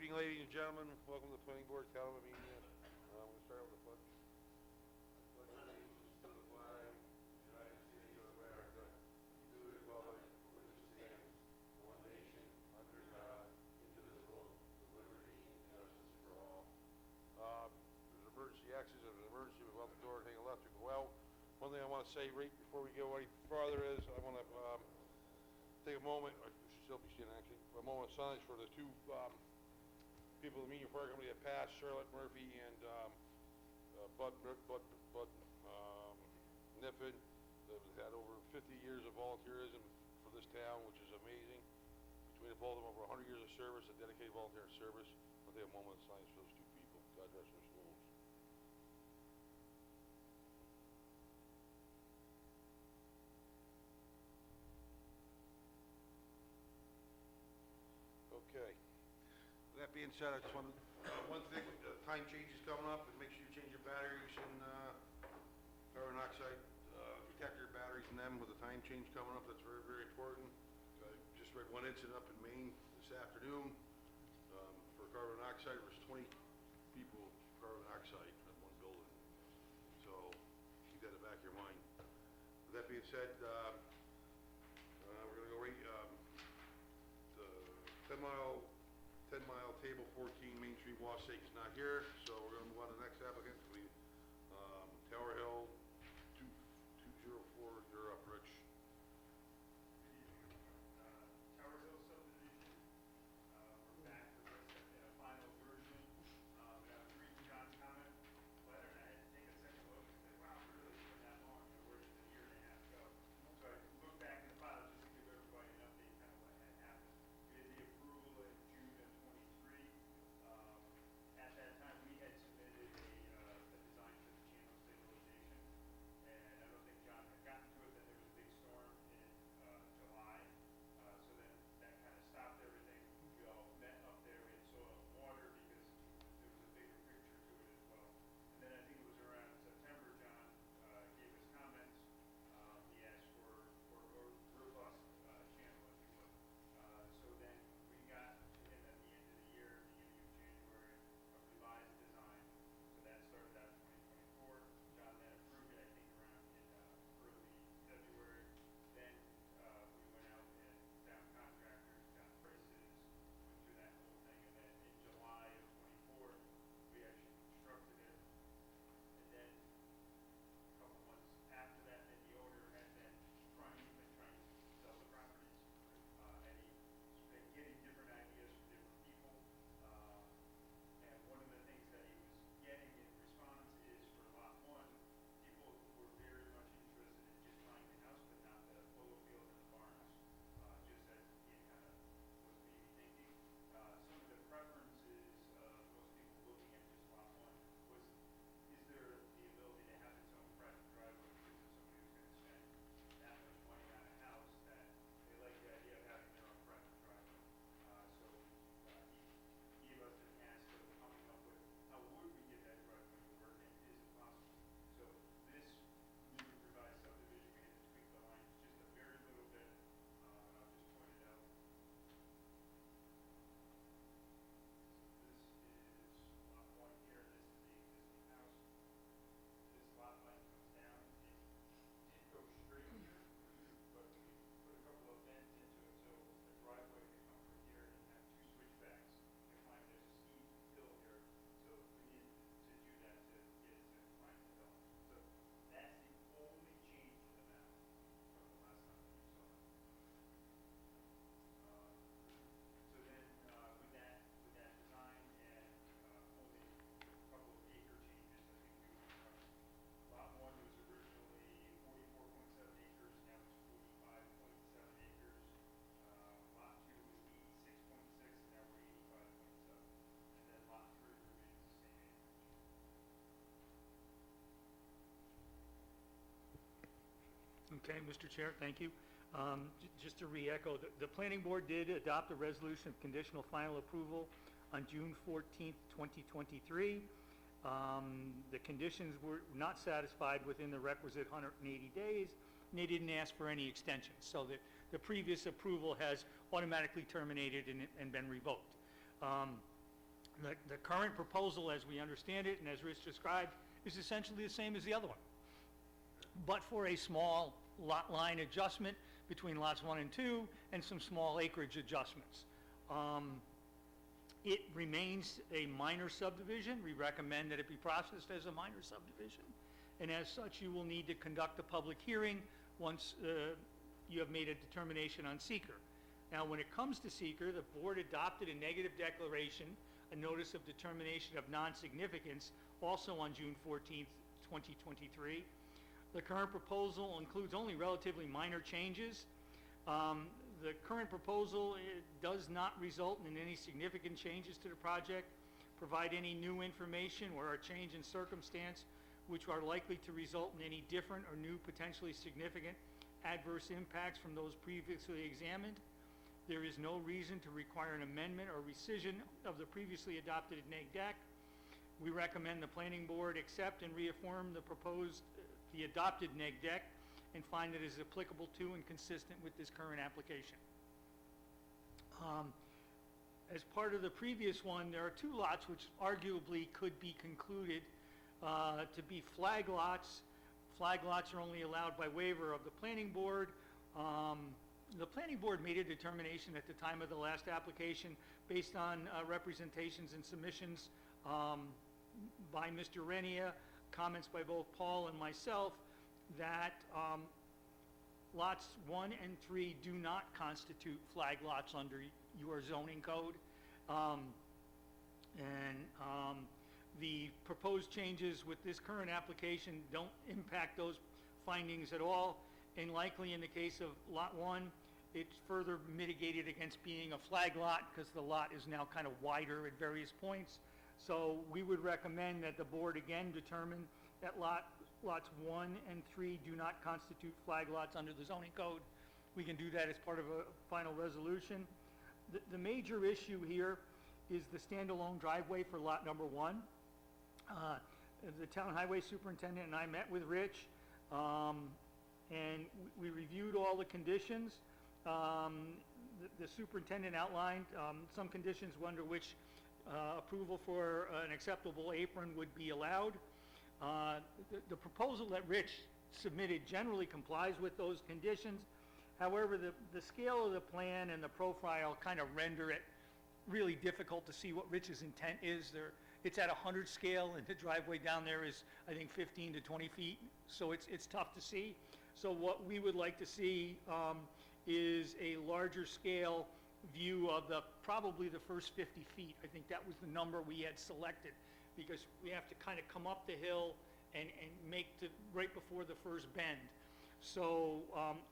evening, ladies and gentlemen. Welcome to the planning board, Calvin Amenia. I'm going to start with the pledge. I pledge allegiance to the flag of the United States of America, to the republic for which it stands, one nation, under God, indivisible, with liberty and justice for all. There's an emergency exit. If there's an emergency, we'll out the door, take a left or go out. One thing I want to say right before we go any farther is I want to take a moment, I should still be sitting actually, a moment of silence for the two people of the Meeting Fire Company that passed, Charlotte Murphy and Bud Niffin. They've had over 50 years of volunteerism for this town, which is amazing. Between both of them, over 100 years of service, a dedicated volunteer service. I'll take a moment of silence for those two people. God rest their souls. Okay. With that being said, I just want to, one thing, time change is coming up, and make sure you change your batteries and carbon monoxide detector batteries in them with the time change coming up. That's very, very important. I just read one incident up in Maine this afternoon for carbon monoxide. There was 20 people with carbon monoxide at one building. So keep that in the back of your mind. With that being said, we're going to go right the 10 mile table 14 Main Street Wassake is not here, so we're going to move on to the next applicant. Tower Hill 2204, you're up, Rich. Tower Hill subdivision, we're back to this in a final version. I was reading John's comment letter, and I had to take a second look and say, wow, really, it's been that long, where did it a year and a half ago? So I looked back in the file just to give everybody an update, kind of what had happened. We had the approval in June of '23. At that time, we had submitted a design for the channel stabilization, and I don't think John had gotten to it. Then there was a big storm in July, so then that kind of stopped everything. We all met up there in soil and water because there was a bigger picture to it as well. And then I think it was around September, John gave us comments. He asked for a robust channel, if you would. So then we got to him at the end of the year, beginning of January, a revised design. So that started out in 2024. John then approved it, I think, around in early February. Then we went out and found contractors, got prices, went through that whole thing. And then in July of '24, we actually constructed it. And then a couple months after that, then the owner had been trying to sell the properties. And he's been getting different ideas from different people. And one of the things that he was getting in response is for lot one, people were very much interested in just buying the house, but not the polo field and the barns, just as he kind of was maybe thinking. Some of the preferences of most people looking at just lot one was, is there the ability to have its own private driveway because of somebody who's going to spend that much money on a house that they like the idea of having their own private driveway. So he gave us the task of coming up with how would we get that driveway to work, and is it possible? So this new revised subdivision, we had to tweak the lines just a very little bit, and I'll just point it out. So this is lot one here, this is the existing house. This lot line comes down, it did go straight here, but we put a couple of bends into it, so the driveway could come from here and have two switchbacks. You find there's a steep hill here, so we needed to do that to get it to climb the hill. So that's the only change in the map from the last time that you saw it. So then, with that design and only a couple of acre changes, I think we went from lot one was originally 44.7 acres, now it's 45.7 acres. Lot two was 86.6, and now we're 85.7. And then lot three remains the same acreage. Okay, Mr. Chair, thank you. Just to re-echo, the planning board did adopt a resolution of conditional final approval on June 14th, 2023. The conditions were not satisfied within the requisite 180 days, and they didn't ask for any extensions. So the previous approval has automatically terminated and been revoked. The current proposal, as we understand it, and as Rich described, is essentially the same as the other one, but for a small lot line adjustment between lots 1 and 2, and some small acreage adjustments. It remains a minor subdivision. We recommend that it be processed as a minor subdivision, and as such, you will need to conduct a public hearing once you have made a determination on seeker. Now, when it comes to seeker, the board adopted a negative declaration, a notice of determination of non-significance, also on June 14th, 2023. The current proposal includes only relatively minor changes. The current proposal does not result in any significant changes to the project, provide any new information or a change in circumstance which are likely to result in any different or new potentially significant adverse impacts from those previously examined. There is no reason to require an amendment or rescission of the previously adopted neg deck. We recommend the planning board accept and reaffirm the adopted neg deck and find that it is applicable to and consistent with this current application. As part of the previous one, there are 2 lots which arguably could be concluded to be flag lots. Flag lots are only allowed by waiver of the planning board. The planning board made a determination at the time of the last application based on representations and submissions by Mr. Renia, comments by both Paul and myself, that lots 1 and 3 do not constitute flag lots under your zoning code. The proposed changes with this current application don't impact those findings at all, and likely in the case of lot 1, it's further mitigated against being a flag lot because the lot is now kind of wider at various points. So we would recommend that the board again determine that lots 1 and 3 do not constitute flag lots under the zoning code. We can do that as part of a final resolution. The major issue here is the standalone driveway for lot number 1. The town highway superintendent and I met with Rich, and we reviewed all the conditions. The superintendent outlined some conditions under which approval for an acceptable apron would be allowed. The proposal that Rich submitted generally complies with those conditions. However, the scale of the plan and the profile kind of render it really difficult to see what Rich's intent is. It's at 100 scale, and the driveway down there is, I think, 15 to 20 feet, so it's tough to see. So what we would like to see is a larger scale view of probably the first 50 feet. I think that was the number we had selected, because we have to kind of come up the hill and make right before the first bend. So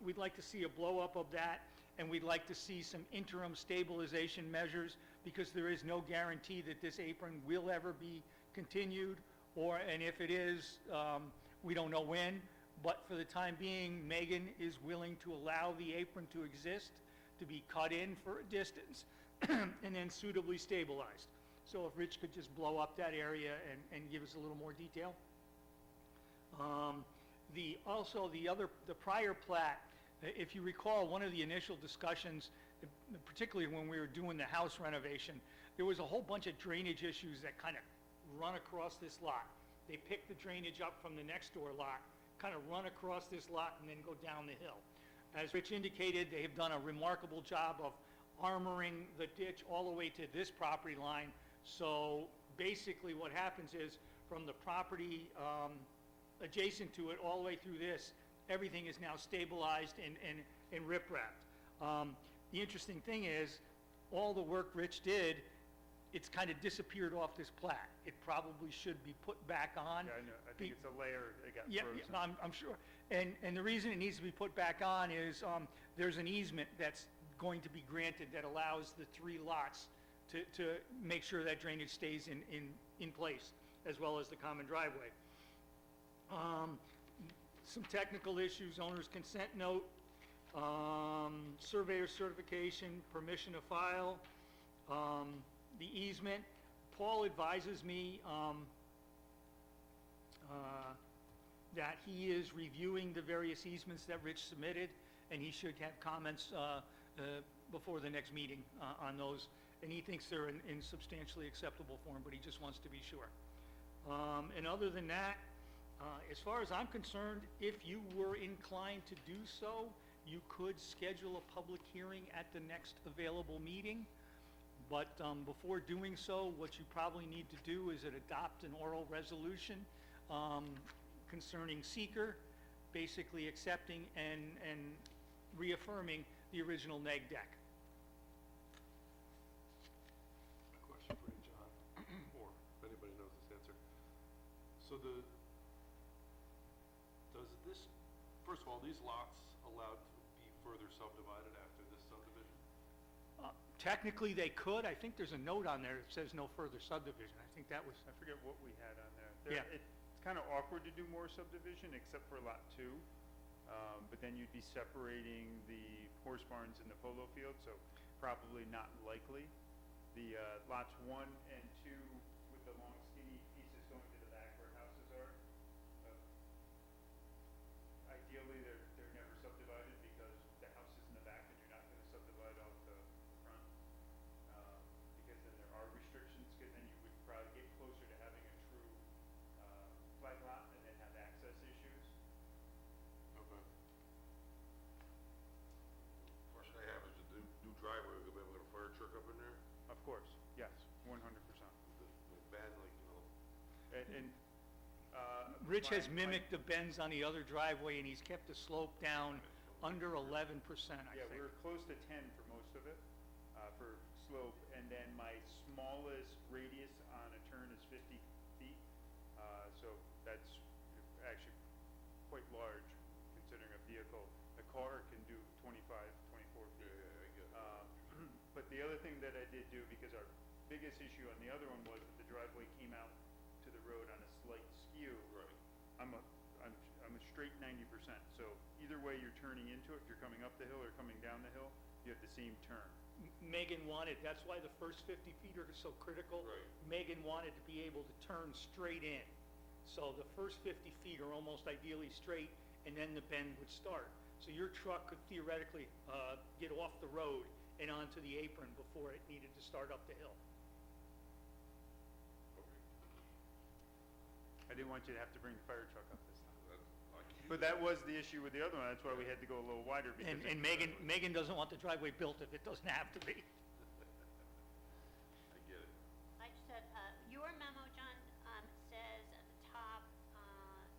we'd like to see a blow up of that, and we'd like to see some interim stabilization measures, because there is no guarantee that this apron will ever be continued, and if it is, we don't know when. But for the time being, Megan is willing to allow the apron to exist, to be cut in for a distance, and then suitably stabilized. So if Rich could just blow up that area and give us a little more detail. The prior plat, if you recall, one of the initial discussions, particularly when we were doing the house renovation, there was a whole bunch of drainage issues that kind of run across this lot. They pick the drainage up from the next door lot, kind of run across this lot, and then go down the hill. As Rich indicated, they have done a remarkable job of armoring the ditch all the way to this property line. So basically what happens is, from the property adjacent to it all the way through this, everything is now stabilized and rip-wrapped. The interesting thing is, all the work Rich did, it's kind of disappeared off this plat. It probably should be put back on. Yeah, I know. I think it's a layer that got frozen. Yeah, I'm sure. And the reason it needs to be put back on is there's an easement that's going to be granted that allows the 3 lots to make sure that drainage stays in place, as well as the common driveway. Some technical issues: owner's consent note, surveyor certification, permission to file, the easement. Paul advises me that he is reviewing the various easements that Rich submitted, and he should have comments before the next meeting on those. and he thinks they're in substantially acceptable form, but he just wants to be sure. And other than that, as far as I'm concerned, if you were inclined to do so, you could schedule a public hearing at the next available meeting. But before doing so, what you probably need to do is adopt an oral resolution concerning seeker, basically accepting and reaffirming the original neg deck. A question for you, John, or if anybody knows this answer. So does this, first of all, these lots allowed to be further subdivided after this subdivision? Technically, they could. I think there's a note on there that says no further subdivision. I think that was, I forget what we had on there. Yeah. It's kind of awkward to do more subdivision except for lot 2. But then you'd be separating the horse barns and the polo field, so probably not likely. The lots 1 and 2 with the long skinny pieces going to the back where houses are. Ideally, they're never subdivided because the house is in the back and you're not going to subdivide off the front. Because then there are restrictions, because then you would probably get closer to having a true flag lot and then have access issues. Okay. Question I have is the new driveway, we're gonna be able to get a fire truck up in there? Of course, yes, 100%. The bad, like, you know, And Rich has my- mimicked the bends on the other driveway, and he's kept the slope down under 11%, I Yeah, think. we're close to 10 for most of it, for slope, and then my smallest radius on a turn is 50 feet. So that's actually quite large, considering a vehicle. A car can do 25, 24 feet. I get it. But the other thing that I did do, because our biggest issue on the other one was that the driveway came out to the road on a slight skew. Right. I'm a straight 90%, so either way you're turning into it, if you're coming up the hill or coming down the hill, you have the same turn. Megan wanted, that's why the first 50 feet are so critical. Right. Megan wanted to be able to turn straight in. So the first 50 feet are almost ideally straight, and then the bend would start. So your truck could theoretically get off the road and onto the apron before it needed to start up the hill. I didn't want you to have to bring the fire truck up this time. I can But that was the issue with the other one, that's why we had to go a little wider. Because And Megan doesn't want the driveway built if it doesn't have to be. I get it. I just had, your memo, John, says at the top,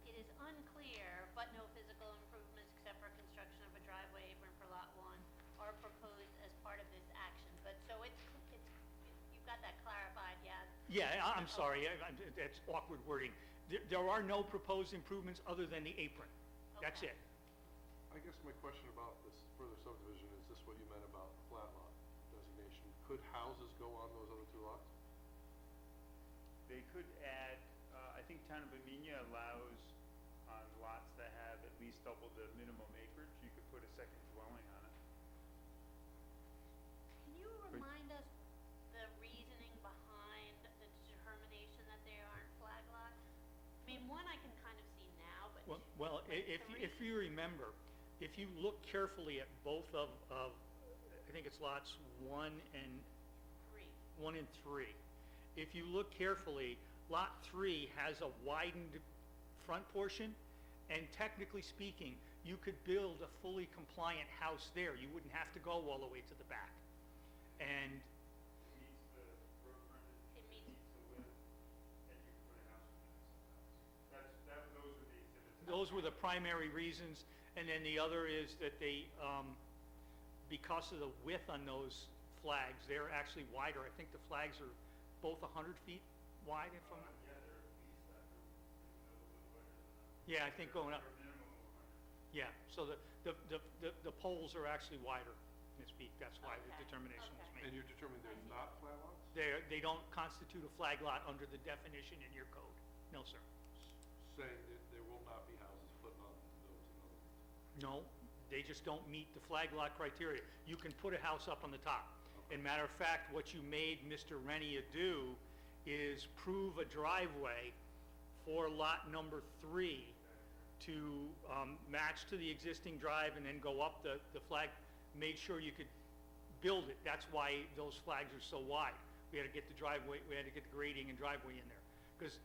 it is unclear, but no physical improvements except for construction of a driveway apron for lot 1 are proposed as part of this action. But so you've got that clarified, yeah? Yeah, I'm sorry, that's awkward wording. There are no proposed improvements other than the apron. That's Okay. it. I guess my question about this further subdivision, is this what you meant about flat lot designation? Could houses go on those other 2 lots? they could add, I think Town of Bemina allows on lots that have at least double the minimum acreage, you could put a second dwelling on it. Can you remind us the reasoning behind the determination that they aren't flag lots? I mean, 1 I can kind of see now, but. Well, if you remember, if you look carefully at both of I think it's lots 1 and 3. 1 and 3. If you look carefully, lot 3 has a widened front portion, and technically speaking, you could build a fully compliant house there. You wouldn't have to go all the way to the back. And It meets the road frontage, It meets- meets the width, and you can put a house in that. Those were the exhibits. those were the primary reasons. And then the other is that they, because of the width on those flags, they're actually wider. I think the flags are both 100 feet wide, if I'm, Yeah, they're at least that, they're a little bit wider than that. yeah, I think going up. They're a minimum of 100. Yeah, so the poles are actually wider, Ms. Peak, that's why the Okay, determination was okay. And made. you're determining they're not flat lots? They don't constitute a flag lot under the definition in your code. No, sir. Saying that there will not be houses put on those, in other words. No, they just don't meet the flag lot criteria. You can put a house up on the top. And matter of fact, what you made Mr. Renia do is prove a driveway for lot number 3 to match to the existing drive and then go up the flag, made sure you could build it. That's why those flags are so wide. We had to get the driveway, we had to get the grading and driveway in there. Because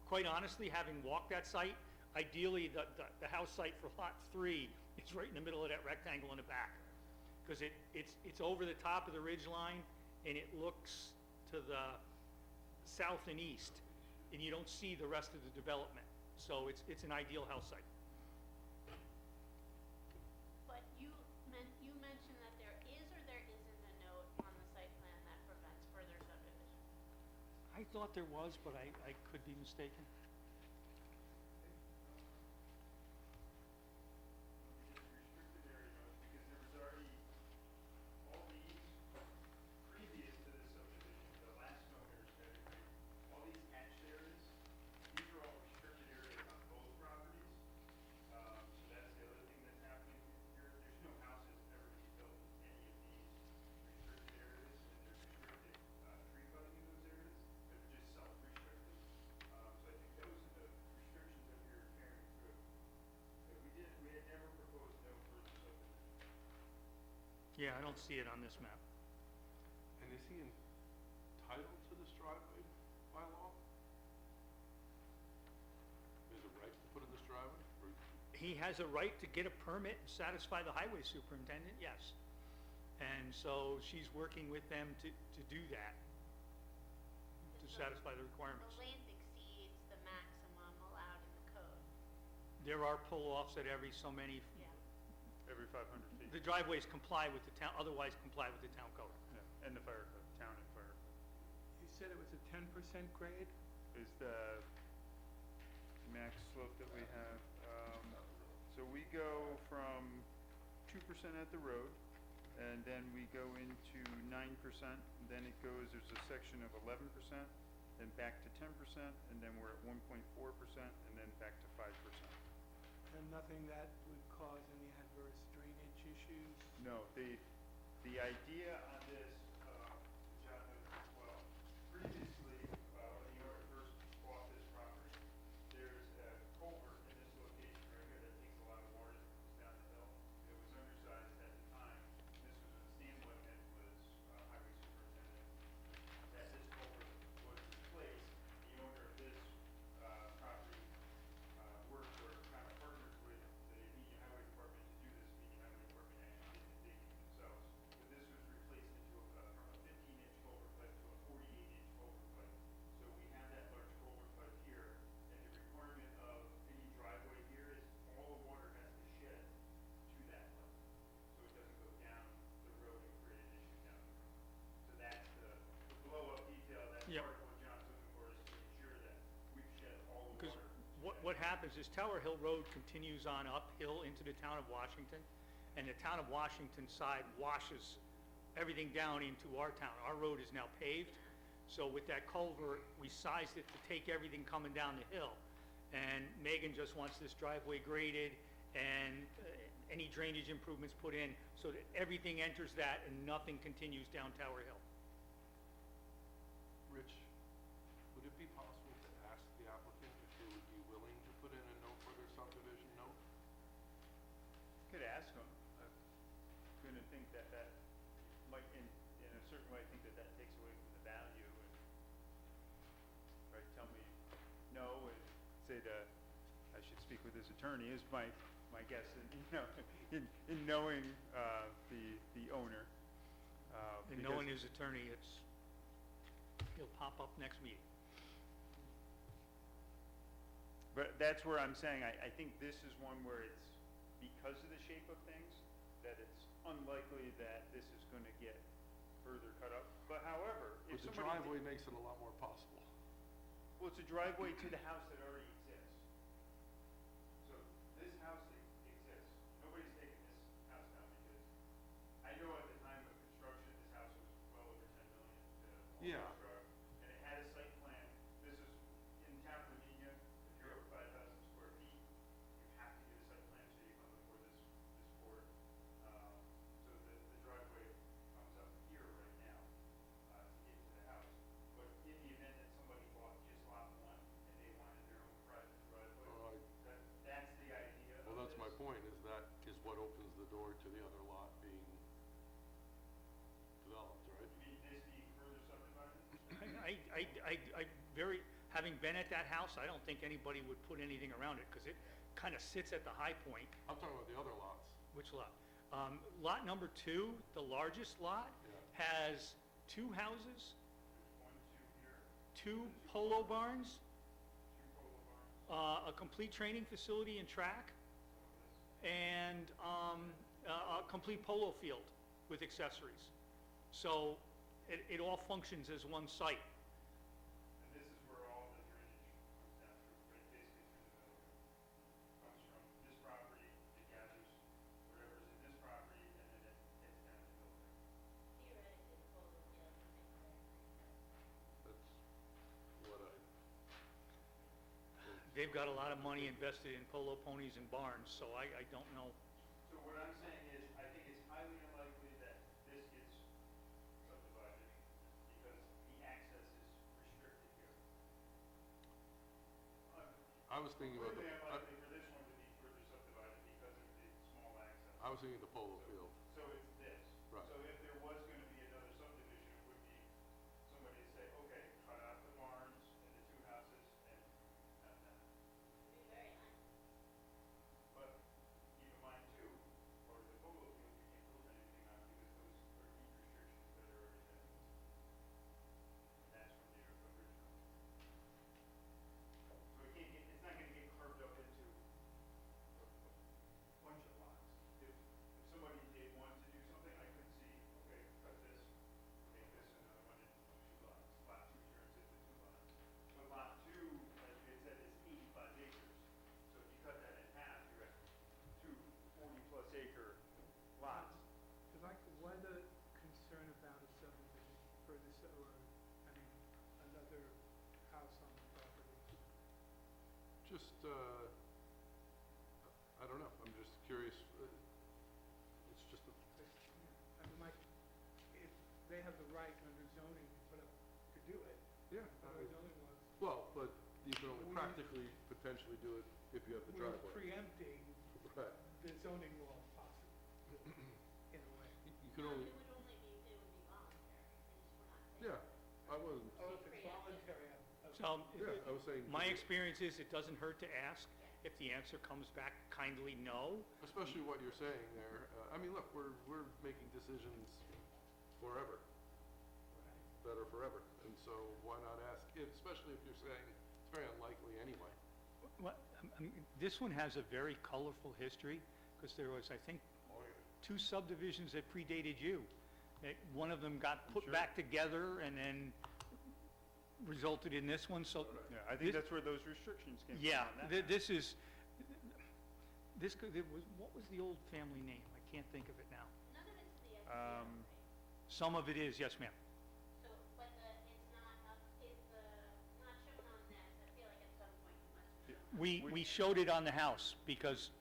quite honestly, having walked that site, ideally, the house site for lot 3 is right in the middle of that rectangle in the back. Because it's over the top of the ridge line, and it looks to the south and east, and you don't see the rest of the development. So it's an ideal house site. But you mentioned that there is or there isn't a note on the site plan that prevents further subdivision. I thought there was, but I could be mistaken. Just restricted area notes, because there was already, all these previous to this subdivision, the last owners had agreed, all these hatched areas, these are all restricted areas on both properties. So that's the other thing that's happening here. There's no houses ever to be built in any of these restricted areas, and there's restricted tree cutting in those areas. They're just self-restricted. So I think those are the restrictions that we were carrying through. But we had never proposed no further subdivision. Yeah, I don't see it on this map. And is he entitled to this driveway by law? Is it right to put in this driveway? Or He has a right to get a permit and satisfy the highway superintendent, yes. And so she's working with them to do that, to satisfy the requirements. The length exceeds the maximum allowed in the code. There are pull-offs at every so many, Yeah. Every 500 feet. the driveways comply with the town, otherwise comply with the town code. Yeah, and the fire code, town and fire code. You said it was a 10% grade? Is the max slope that we have. So we go from 2% at the road, and then we go into 9%, then it goes, there's a section of 11%, then back to 10%, and then we're at 1.4%, and then back to 5%. And nothing that would cause any adverse drainage issues? No, the idea on this, John knows as well. Previously, when the owner first bought this property, there's a culvert in this location right here that takes a lot of water that comes down the hill. It was undersized at the time. This was when Stan Whitman was highway superintendent. That this culvert was replaced, the owner of this property worked or kind of partnered with the Union Highway Department to do this. Union Highway Department actually did the digging themselves. But this was replaced into from a 15-inch culvert pipe to a 48-inch culvert pipe. So we have that large culvert pipe here, and the requirement of any driveway here is all the water has to shed to that pipe. So it doesn't go down the road and create an issue down the road. So that's the blow-up detail, that's Yep. part of what John's looking for, is to ensure that we've shed all the Because water. what happens is Tower Hill Road continues on uphill into the town of Washington, and the town of Washington side washes everything down into our town. Our road is now paved, so with that culvert, we sized it to take everything coming down the hill. And Megan just wants this driveway graded and any drainage improvements put in so that everything enters that and nothing continues down Tower Hill. Rich, would it be possible to ask the applicant if they would be willing to put in a no further subdivision note? could ask them. I'm gonna think that might, in a certain way, I think that takes away from the value and, right, tell me no and say that I should speak with his attorney is my guess in knowing, the owner. And because- knowing his attorney, he'll pop up next meeting. But that's where I'm saying, I think this is one where it's, because of the shape of things, that it's unlikely that this is gonna get further cut up. But however, But if the somebody. driveway makes it a lot more possible. Well, it's a driveway to the house that already exists. So this house exists. Nobody's taking this house down because I know at the time of construction, this house was well over 10 million to Yeah. construct. And it had a site plan. This is in town of Armenia. If you're over 5,000 square feet, you have to get a site plan so you come before this board. So the driveway comes up here right now to get to the house. But in the event that somebody bought just lot one and they wanted their own private having been at that house, I don't think anybody would put anything around it, because it kind of sits at the high point. I'm talking about the other lots. Which lot? Lot number 2, the largest lot, Yeah. has 2 houses, One, 2 here, 2 polo barns, 2 polo barns, a complete training facility and track, and a complete polo field with accessories. So it all functions as one site. and this is where all the drainage comes down through, right, basically through the middle here. Comes from this property, it gathers whatever's in this property, and then it gets down the middle there. Theoretically, the polo field would make that. That's what I, They've got a lot of money invested in polo ponies and barns, so I don't know. So what I'm saying is, I think it's highly unlikely that this gets subdivided, because the access is restricted here. I was thinking about the, Completely unlikely for this one to be further subdivided because of the small access. I was thinking the polo field. So it's this. Right. So if there was gonna be another subdivision, it would be somebody to say, okay, cut out the barns and the 2 houses and have that. It'd be very nice. But keep in mind too, part of the polo field, you can't build anything on because those are deed restrictions that are already been. And that's from the original. So it can't get, it's not gonna get carved up into a bunch of lots. If somebody did want to do something, I could see, okay, cut this, make this another one into 2 lots. Lot 2 turns into 2 lots. But lot 2, as we had said, is 85 acres. So if you cut that in half, you're at 2 40-plus acre lots. Like, what a concern about a subdivision for this, or, I mean, another house on the property. just, I don't know, I'm just curious. It's just a, I mean, like, if they have the right under zoning to put up, to do it, yeah. under zoning laws, Well, but you can only We- practically potentially do it if you have the we're driveway. preempting Right. the zoning law possibly, in a way. You can No, only, it would only be, it would be voluntary, we're not saying. yeah, I wasn't, Oh, if it's voluntary, So yeah, I was saying. my experience is it doesn't hurt to ask. If the answer comes back kindly no, Especially what you're saying there, I mean, look, we're making decisions forever, that are forever, and so why not ask, especially if you're saying it's very unlikely anyway. Well, this one has a very colorful history, because there was, I think, 2 subdivisions that predated you. One of them got put Sure. back together and then resulted in this one, so. Yeah, I think This- that's where those restrictions came from. Yeah, on that map. this is, this could, it was, what was the old family name? I can't think of it now. None of it's the SPO, right? Some of it is, yes, ma'am. So, but it's not up, it's not shown on this, I feel like at some point you must have shown We showed it on the house, because,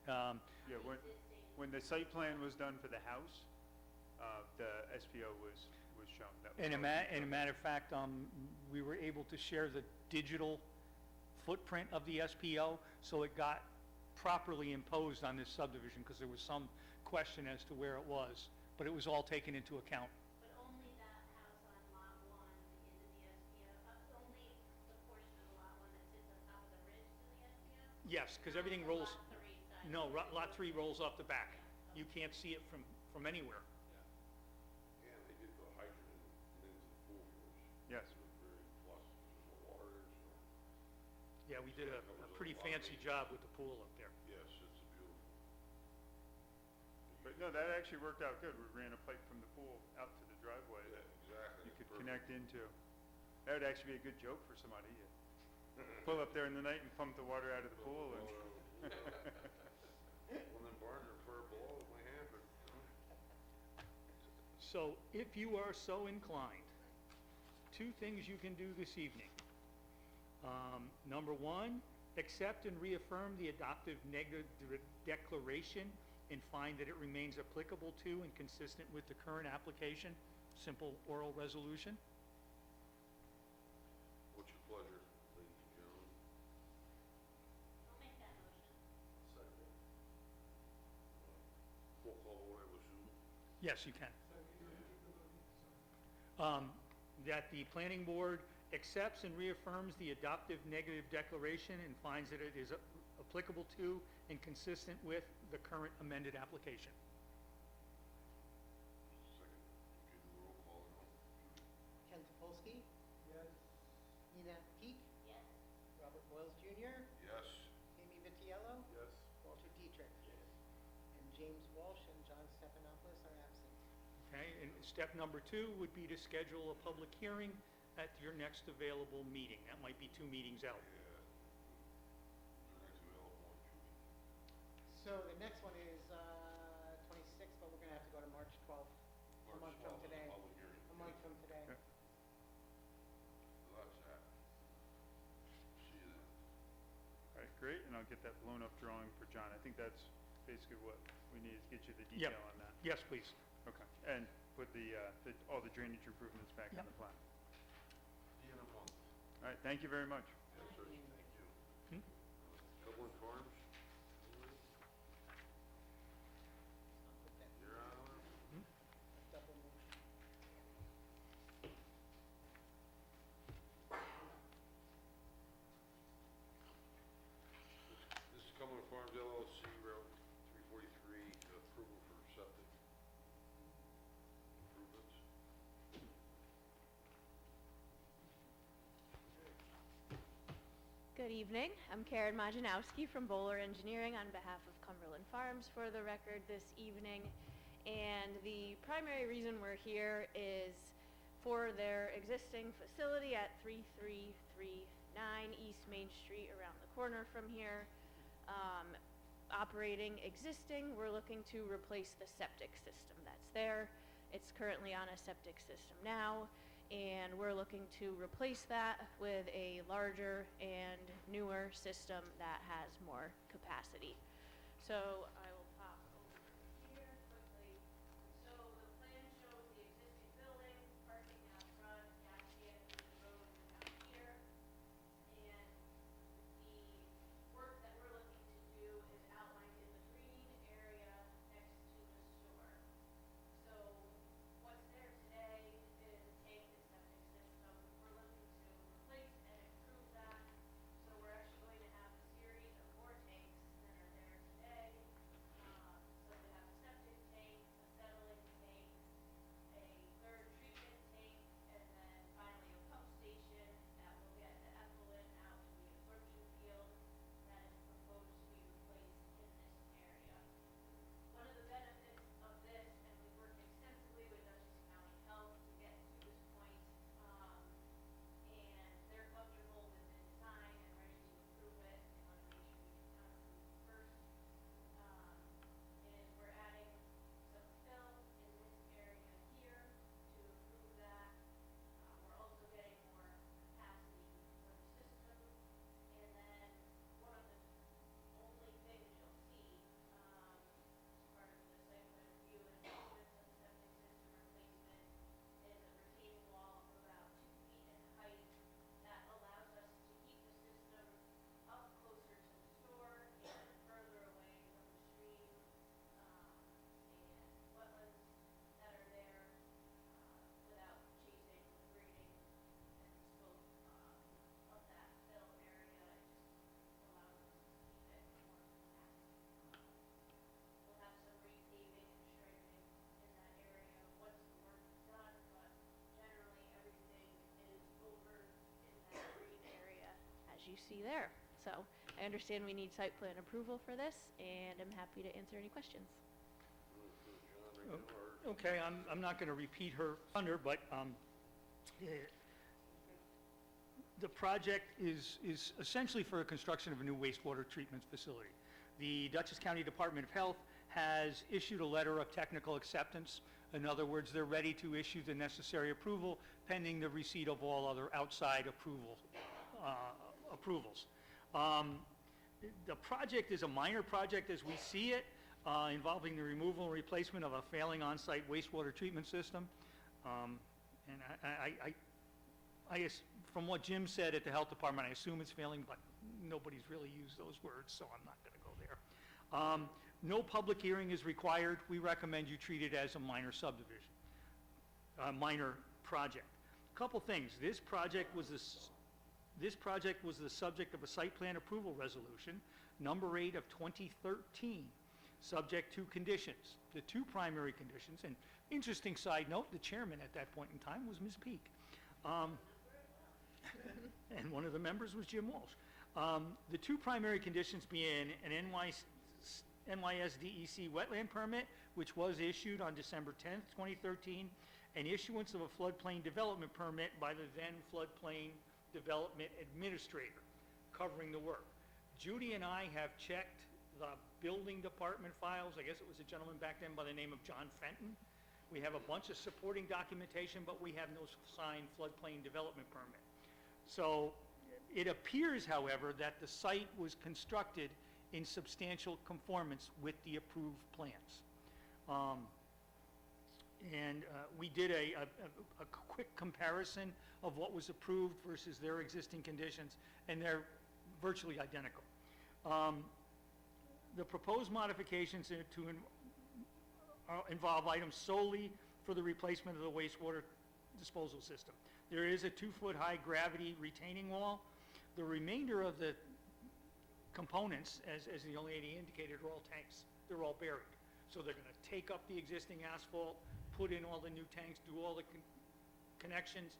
Yeah, existing. when the site plan was done for the house, the SPO was shown. That was in a always in a shown. matter of fact, we were able to share the digital footprint of the SPO, so it got properly imposed on this subdivision, because there was some question as to where it was, but it was all taken into account. But only that house on lot 1 is in the SPO, only the portion of lot 1 that sits on top of the ridge is in the SPO? Yes, because Not everything the rolls, lot 3 side. no, lot 3 rolls off the back. You can't see it from anywhere. And they did the hydrant into the pool fields. Yes. Very plus, there's no water, there's no, Yeah, we did a pretty fancy job with the pool up there. yes, it's a beautiful. But no, that actually worked out good. We ran a pipe from the pool out to the driveway Yeah, that exactly. you could Perfect. connect into. That would actually be a good joke for somebody. You pull up there in the night and pump the water out of the pool and. One of them barns are far below, it might happen. So if you are so inclined, 2 things you can do this evening. Number 1, accept and reaffirm the adoptive negative declaration and find that it remains applicable to and consistent with the current application. Simple oral resolution. What's your pleasure, ladies and gentlemen? I'll make that motion. Second. Full call vote, I would assume. Yes, you can. That the planning board accepts and reaffirms the adoptive negative declaration and finds that it is applicable to and consistent with the current amended application. Second, okay, do a roll call now. Ken Topolsky, Yes, Nina Peak, Yes. Robert Boyles Jr., Yes. Amy Vitiello, Yes? Walter Dietrich. And James Walsh and John Stephanopoulos are absent. Okay, and step number 2 would be to schedule a public hearing at your next available meeting. That might be 2 meetings out. Yeah. The next available one, Judy. So the next one is 26th, but we're going to have to go to March 12th, a month from 12th is the today. public hearing. A month from today. Okay. So that's that. See you then. All right, great, and I'll get that blown up drawing for John. I think that's basically what we need, is get you the Yep. detail on that. Yes, please. Okay, and put all the drainage improvements back in Yep. the plan. See you in a month. All right, thank you very much. Yes, sir. Thank you. Hmm? Dublin Farms, I'll put that you're on. double motion. This is Cumberland Farms LLC, Route 343, approval for septic improvements. Good evening. I'm Karen Majanowski from Bowler Engineering on behalf of Cumberland Farms for the record this evening. And the primary reason we're here is for their existing facility at 3339 East Main Street around the corner from here. Operating existing, we're looking to replace the septic system that's there. It's currently on a septic system now, and we're looking to replace that with a larger and newer system that has more capacity. So I will pop over here quickly. So the plan shows the existing building, parking out front, gas station, the road down here. And the work that we're looking to do is outlined in the green area next to the store. So what's there today is a tank and septic system. We're looking to replace and improve that. So we're actually going to have a series of more tanks than are there today. So we have a septic tank, a settling tank, a third treatment tank, and then finally a pump station that will get the effluent out to the absorption field that is proposed to be replaced in this area. One of the benefits of this, and we've worked extensively with Dutchess County Health to get to this point, and they're comfortable with the design and ready to approve it. They want to make sure we can kind of approve first. Is we're adding some fill in this area here to improve that. We're also getting more capacity for the system. And then one of the only things you'll see, as part of the site plan review and improvements of the septic system replacement is a retaining wall of about 2 feet in height that allows us to keep the system up closer to the store and further away from the stream, and wetlands that are there, without chasing the grading and the slope, of that fill area. It just allows us to keep it more compact. We'll have some repaving and striping in that area once the work is done, but generally everything is over in that green area, as you see there. So I understand we need site plan approval for this, and I'm happy to answer any questions. John, right now, or Okay, I'm not going to repeat her thunder, but the project is essentially for a construction of a new wastewater treatment facility. The Dutchess County Department of Health has issued a letter of technical acceptance. In other words, they're ready to issue the necessary approval pending the receipt of all other outside approvals. The project is a minor project as we see it, involving the removal and replacement of a failing on-site wastewater treatment system. And from what Jim said at the health department, I assume it's failing, but nobody's really used those words, so I'm not going to go there. No public hearing is required. We recommend you treat it as a minor subdivision, a minor project. Couple things. This project was the subject of a site plan approval resolution, number 8 of 2013, subject to conditions. The two primary conditions, and interesting side note, the chairman at that point in time was Ms. Peak. And one of the members was Jim Walsh. The two primary conditions being an NYSDEC wetland permit, which was issued on December 10th, 2013, and issuance of a floodplain development permit by the then floodplain development administrator covering the work. Judy and I have checked the building department files. I guess it was a gentleman back then by the name of John Fenton. We have a bunch of supporting documentation, but we have no signed floodplain development permit. So it appears, however, that the site was constructed in substantial conformance with the approved plans. We did a quick comparison of what was approved versus their existing conditions, and they're virtually identical. The proposed modifications involve items solely for the replacement of the wastewater disposal system. There is a 2-foot-high gravity retaining wall. The remainder of the components, as the young lady indicated, are all tanks. They're all buried. So they're going to take up the existing asphalt, put in all the new tanks, do all the connections,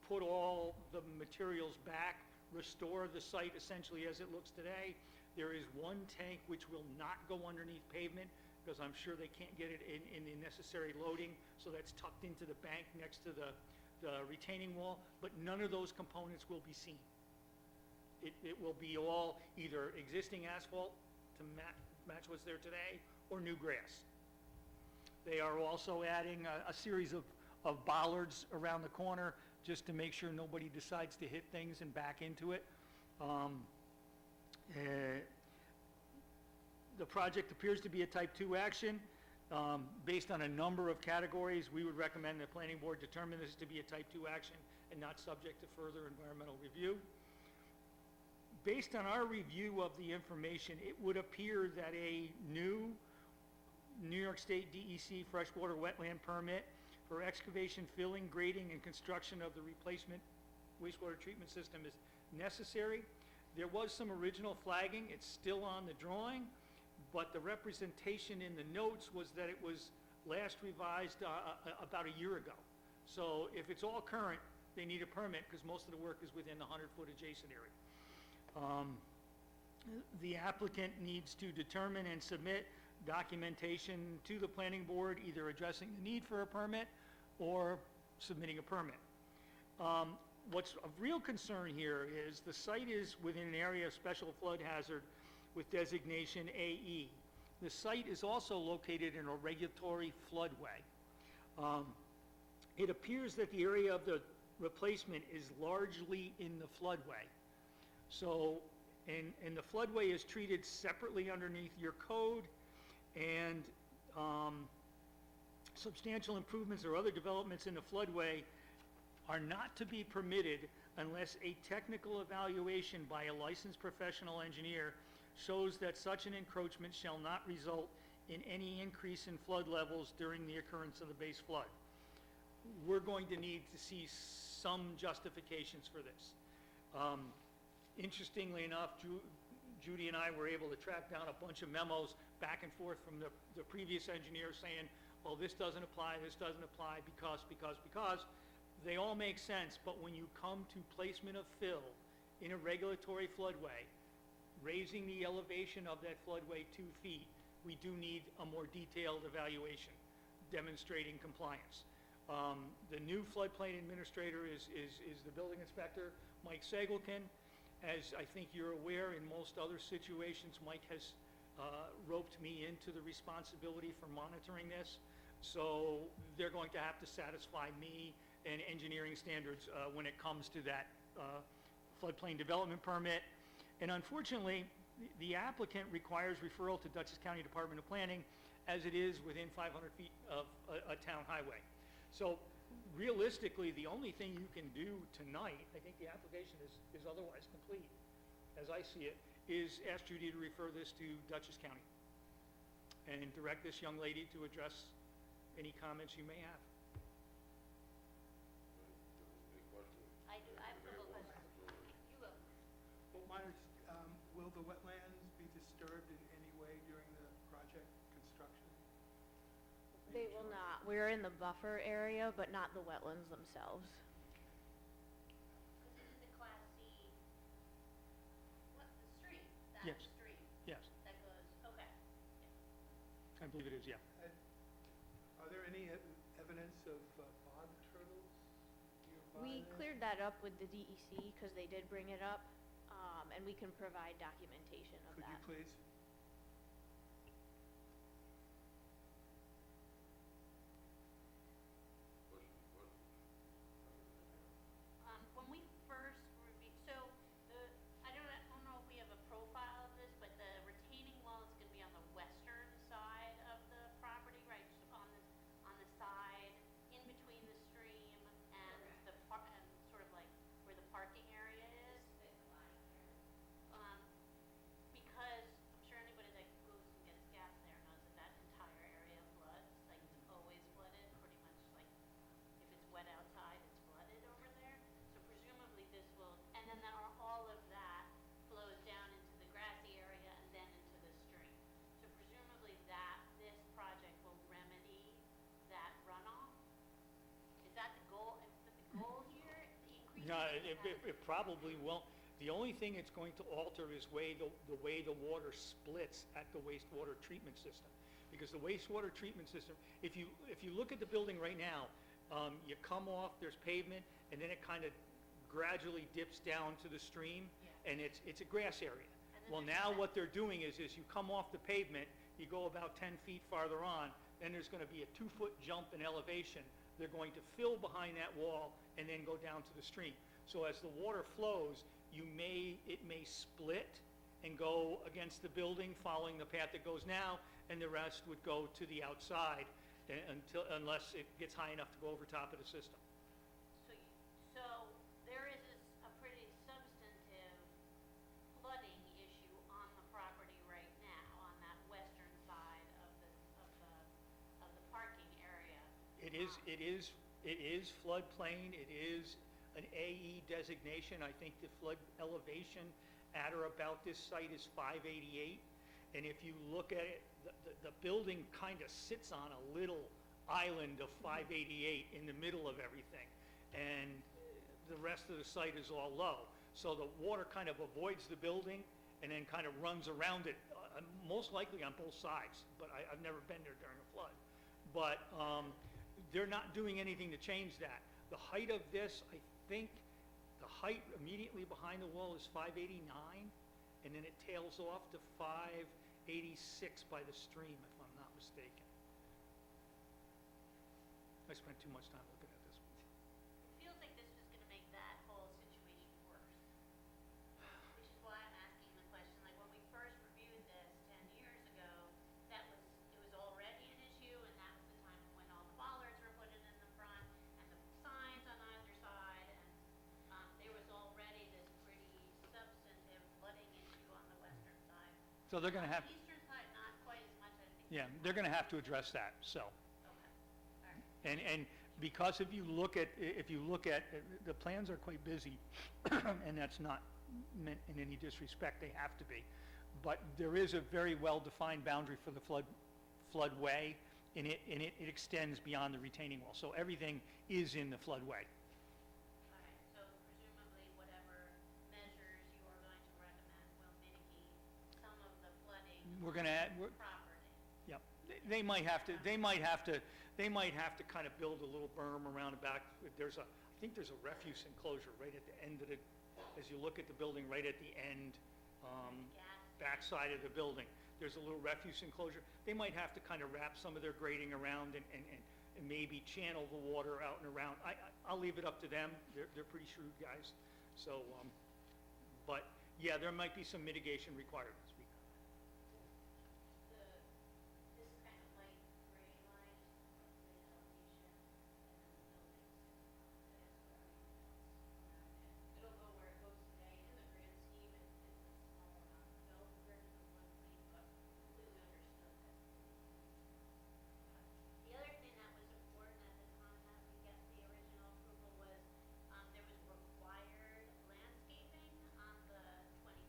put all the materials back, restore the site essentially as it looks today. There is one tank which will not go underneath pavement because I'm sure they can't get it in the necessary loading, so that's tucked into the bank next to the retaining wall, but none of those components will be seen. It will be all either existing asphalt to match what's there today or new grass. They are also adding a series of bollards around the corner just to make sure nobody decides to hit things and back into it. The project appears to be a type 2 action. Based on a number of categories, we would recommend the planning board determine this to be a type 2 action and not subject to further environmental review. Based on our review of the information, it would appear that a new New York State DEC freshwater wetland permit for excavation, filling, grading, and construction of the replacement wastewater treatment system is necessary. There was some original flagging. It's still on the drawing, but the representation in the notes was that it was last revised about a year ago. So if it's all current, they need a permit because most of the work is within the 100-foot adjacent area. The applicant needs to determine and submit documentation to the planning board, either addressing the need for a permit or submitting a permit. What's of real concern here is the site is within an area of special flood hazard with designation AE. The site is also located in a regulatory floodway. It appears that the area of the replacement is largely in the floodway. So, and the floodway is treated separately underneath your code, and substantial improvements or other developments in the floodway are not to be permitted unless a technical evaluation by a licensed professional engineer shows that such an encroachment shall not result in any increase in flood levels during the occurrence of the base flood. We're going to need to see some justifications for this. Interestingly enough, Judy and I were able to track down a bunch of memos back and forth from the previous engineer saying, well, this doesn't apply, because. They all make sense, but when you come to placement of fill in a regulatory floodway, raising the elevation of that floodway 2 feet, we do need a more detailed evaluation demonstrating compliance. The new floodplain administrator is the building inspector, Mike Segelkin. As I think you're aware, in most other situations, Mike has roped me into the responsibility for monitoring this. So they're going to have to satisfy me and engineering standards when it comes to that floodplain development permit. And unfortunately, the applicant requires referral to Dutchess County Department of Planning as it is within 500 feet of a town highway. So realistically, the only thing you can do tonight, I think the application is otherwise complete, as I see it, is ask Judy to refer this to Dutchess County and direct this young lady to address any comments you may have. Any Myers, will the wetlands be disturbed in any way during the project construction? They will not. We're in the buffer area, but not the wetlands themselves. This is the Class C, what, the stream, that Yes. stream Yes, that goes, okay. I believe it is, yeah. Are there any evidence of bog turtles nearby? We there? cleared that up with the DEC because they did bring it up, and we can provide documentation of Could that. you please? When we first reviewed, so the, I don't know if we have a profile of this, but the retaining wall is gonna be on the western side of the property, right, just on the side, in between the stream and the and sort of like where the parking area is. Because I'm sure anybody that goes and gets gas there knows that that entire area floods, like it's always flooded, pretty much like if it's wet outside, it's flooded over there. So presumably this will, and then all of that flows down into the grassy area and then into the stream. So presumably this project will remedy that runoff? Is that the goal, here, the increase? No, it probably won't. The only thing it's going to alter is the way the water splits at the wastewater treatment system. Because the wastewater treatment system, if you look at the building right now, you come off, there's pavement, and then it kind of gradually dips down to the stream, and it's a grass area. Well, now what they're doing is you come off the pavement, you go about 10 feet farther on, then there's going to be a 2-foot jump in elevation. They're going to fill behind that wall and then go down to the stream. So as the water flows, it may split and go against the building, following the path it goes now, and the rest would go to the outside unless it gets high enough to go over top of the system. So there is a pretty substantive flooding issue on the property right now, on that western side of the parking area. It is floodplain, it is an AE designation. I think the flood elevation at or about this site is 588. And if you look at it, the building kind of sits on a little island of 588 in the middle of everything. And the rest of the site is all low. So the water kind of avoids the building and then kind of runs around it, most likely on both sides. But I've never been there during a flood. But they're not doing anything to change that. The height of this, I think, the height immediately behind the wall is 589, and then it tails off to 586 by the stream, if I'm not mistaken. I spent too much time looking at this. It feels like this was gonna make that whole situation worse. Which is why I'm asking the question, like when we first reviewed this 10 years ago, it was already an issue, and that was the time when all the bollards were put in the front, and the signs on either side, and there was already this pretty substantive flooding issue on the western side. So they're going to have, The eastern side, not quite as much, I think. yeah, they're going to have to address that, so. Okay, all right. And because if you look at, the plans are quite busy, and that's not meant in any disrespect, they have to be. But there is a very well-defined boundary for the floodway, and it extends beyond the retaining wall. So everything is in the floodway. All right, so presumably whatever measures you are going to recommend will mitigate some of the flooding We're on gonna the property. Yep, they might have to kind of build a little berm around the back. I think there's a refuse enclosure right at the end of as you look at the building, right at the end, backside of the building. There's a little refuse enclosure. They might have to kind of wrap some of their grading around and maybe channel the water out and around. I'll leave it up to them. They're pretty shrewd guys. So, but yeah, there might be some mitigation requirements. This kind of light gray line is roughly the elevation, and then the buildings, that's where everything else around it. It'll go where it goes today. In the grand scheme, it's a small amount of build compared to the floodplain, but completely understood that. The other thing that was important at the time that we got the original approval was, there was required landscaping on the 26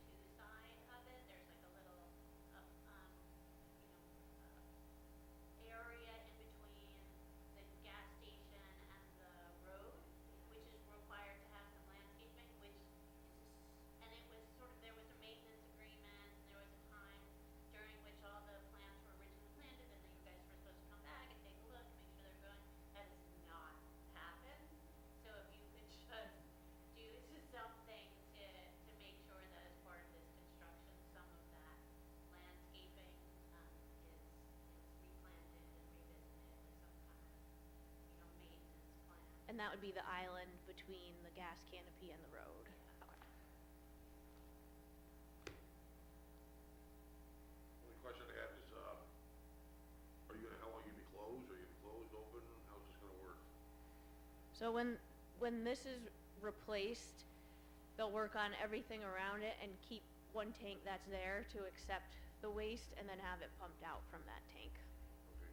and that would be the island between the gas canopy and the road. Only question I had is, how long you be closed? Are you closed, open? How's this gonna work? So when this is replaced, they'll work on everything around it and keep one tank that's there to accept the waste and then have it pumped out from that tank. Okay.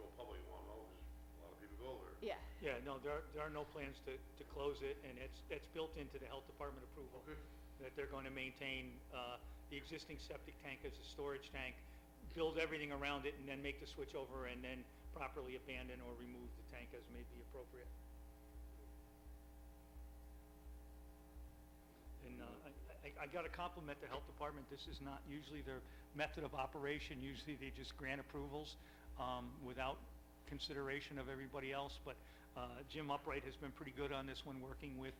Joe probably won't know, 'cause a lot of people go there. Yeah. Yeah, no, there are no plans to close it, and it's built into the health department approval. Okay. That they're going to maintain the existing septic tank as a storage tank, build everything around it, and then make the switch over, and then properly abandon or remove the tank as may be appropriate. And I got to compliment the health department. This is not usually their method of operation. Usually they just grant approvals without consideration of everybody else. But Jim Upright has been pretty good on this one, working with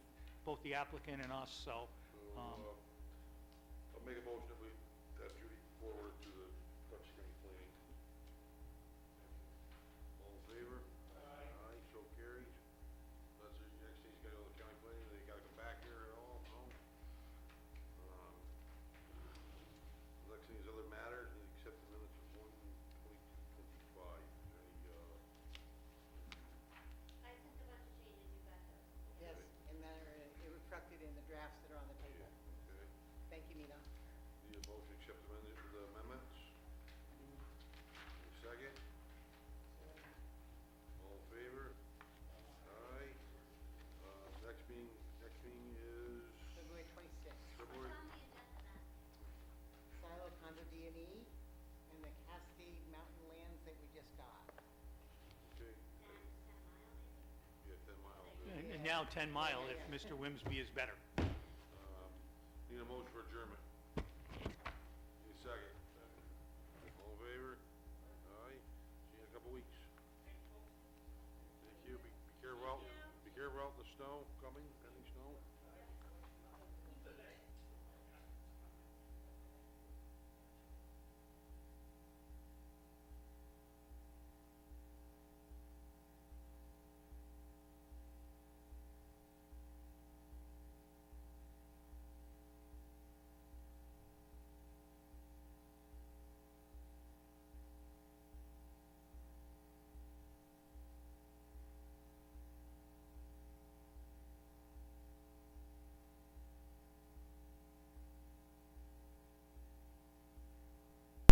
both the applicant and us, so. So, I'll make a motion that we have Judy forward to the Dutch County Planning. All in favor? Aye. Aye, so carried. That's the next thing, he's gotta go to county planning, they gotta come back here at all, no? Next thing is other matters, need to accept the minutes of 1/22/25. I sent a bunch of changes, you got those. Yes, and they're reflected in the drafts that are on the table. Okay, Thank you, Nina. need a motion to accept the amendments? Second? All in favor? Aye. Next meeting is February 26th, February, What's on the agenda then? Silo Condo D and E and the Cascade Mountain lands that we just got. okay, 10 yeah, 10 miles, miles. And now 10 Mile, if Mr. Wimsby is better. Need a motion for adjournment. Need a second. All in favor? Aye. See you in a couple weeks. Thank you. Be careful out, be careful out in the snow coming, pending snow.